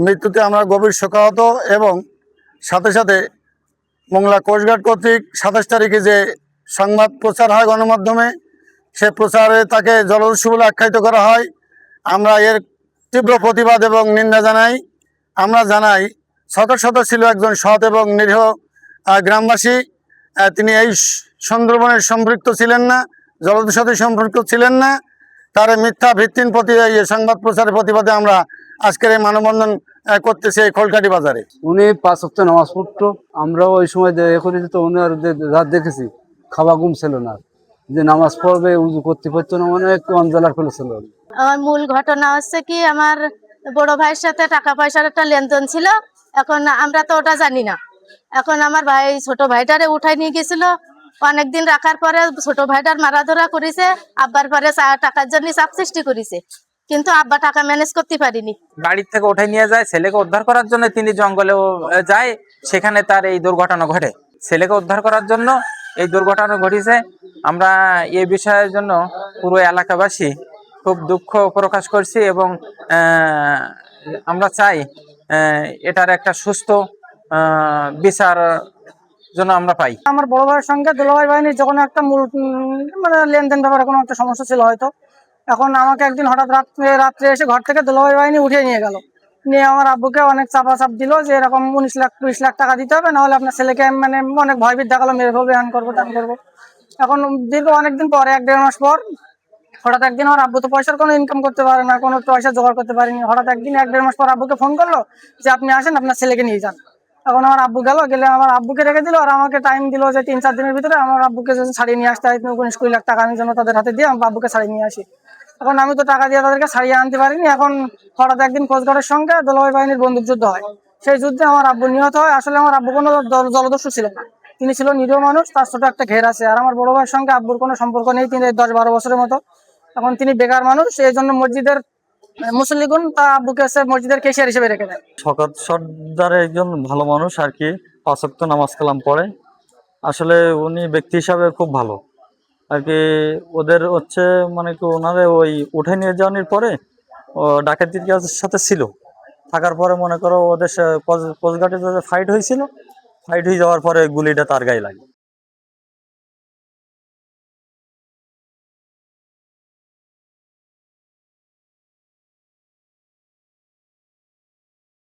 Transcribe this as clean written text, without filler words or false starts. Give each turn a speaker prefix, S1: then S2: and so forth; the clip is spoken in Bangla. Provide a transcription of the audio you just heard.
S1: মৃত্যুতে আমরা গভীর শোকাহত এবং সাথে সাথে মোংলা কোস্টগার্ড কর্তৃক 27 তারিখে যে সংবাদ প্রচার হয় গণমাধ্যমে, সে প্রচারে তাকে জলদস্যু বলে আখ্যায়িত করা হয়। আমরা এর তীব্র প্রতিবাদ এবং নিন্দা জানাই। আমরা জানাই শত শত ছিল একজন সৎ এবং নিরীহ গ্রামবাসী। তিনি এই সুন্দরবনের সম্পৃক্ত ছিলেন না, জলদস্যুর সাথে সম্পৃক্ত ছিলেন না। তার মিথ্যা ভিত্তিহীন সংবাদ প্রচারের প্রতিবাদে আমরা আজকের এই মানববন্ধন করতেছি এই খোলকাটি বাজারে।
S2: উনি 5 ওয়াক্ত নামাজ পড়তো, আমরাও ওই সময় তো উনি আর রাত দেখেছি খাওয়া ঘুম ছিল না, যে নামাজ পড়বে উজু করতে পারতো না, অনেক অঞ্জলার ফেলেছিল।
S3: আমার মূল ঘটনা হচ্ছে কি, আমার বড় ভাইয়ের সাথে টাকা পয়সার একটা লেনদেন ছিল। এখন আমরা তো ওটা জানি না। এখন আমার ভাই ছোট ভাইটারে উঠাই নিয়ে গেছিল। অনেকদিন রাখার পরে ছোট ভাইটার মারাধরা করেছে, আব্বার পরে টাকার জন্য চাপ সৃষ্টি করেছে, কিন্তু আব্বা টাকা ম্যানেজ করতে পারিনি।
S4: বাড়ির থেকে উঠে নিয়ে যায়, ছেলেকে উদ্ধার করার জন্য তিনি জঙ্গলেও যায়, সেখানে তার এই দুর্ঘটনা ঘটে। ছেলেকে উদ্ধার করার জন্য এই দুর্ঘটনা ঘটেছে। আমরা এই বিষয়ের জন্য পুরো এলাকাবাসী খুব দুঃখ প্রকাশ করছি এবং আমরা চাই এটার একটা সুস্থ বিচার জন্য আমরা পাই।
S5: আমার বড় ভাইয়ের সঙ্গে দুলাভাই বাহিনীর যখন একটা মূল মানে লেনদেন ব্যাপারে কোনো একটা সমস্যা ছিল হয়তো। এখন আমাকে একদিন হঠাৎ রাত্রে এসে ঘর থেকে দুলাভাই বাহিনী উঠিয়ে নিয়ে গেল। নিয়ে আমার আব্বুকে অনেক চাপ দিল যে এরকম 19 লাখ 20 লাখ টাকা দিতে হবে, নাহলে আপনার ছেলেকে মানে অনেক ভয়ভীত দেখালো, মেরে ফেলবো, হ্যান করবো টান করবো। এখন দীর্ঘ অনেকদিন পরে 1-1.5 মাস পর হঠাৎ একদিন আমার আব্বু তো পয়সার কোনো ইনকাম করতে পারে না, কোনো পয়সা জোগাড় করতে পারেনি। হঠাৎ একদিন 1-1.5 মাস পর আব্বুকে ফোন করলো যে আপনি আসেন, আপনার ছেলেকে নিয়ে যান। এখন আমার আব্বু গেলে আমার আব্বুকে রেখে দিল, আর আমাকে টাইম দিল যে 3-4 দিনের ভিতরে আমার আব্বুকে যদি ছাড়িয়ে নিয়ে আসতে হয় 19-20 লাখ টাকা আমি যেন তাদের হাতে দিয়ে আমার আব্বুকে ছাড়িয়ে নিয়ে আসি। এখন আমি তো টাকা দিয়ে তাদেরকে ছাড়িয়ে আনতে পারিনি। এখন হঠাৎ একদিন কোস্টগার্ডের সঙ্গে দুলাভাই বাহিনীর বন্দুক যুদ্ধ হয়। সেই যুদ্ধে আমার আব্বু নিহত হয়। আসলে আমার আব্বু কোনো জলদস্যু ছিল না, তিনি ছিল নিরীহ মানুষ, তার ছোট একটা ঘের আছে। আর আমার বড় ভাইয়ের সঙ্গে আব্বুর কোনো সম্পর্ক নেই, তিনি 10-12 বছরের মতো। এখন তিনি বেকার মানুষ, এই জন্য মসজিদের মুসল্লিগুন তা আব্বুকে মসজিদের কেশিয়ার হিসেবে রেখে দেয়।
S6: শওকত সর্দার একজন ভালো মানুষ আর কি, 5 ওয়াক্ত নামাজ কালাম পড়ে। আসলে উনি ব্যক্তি হিসাবে খুব ভালো আর কি। ওদের হচ্ছে মানে কি ওনারে ওই উঠে নিয়ে যাওয়ার পরে ও ডাকাতির সাথে ছিল, থাকার পরে মনে করো ওদের কোস্টগার্ডের ফাইট হয়েছিল। ফাইট হয়ে যাওয়ার পরে গুলিটা তার গায়ে লাগে।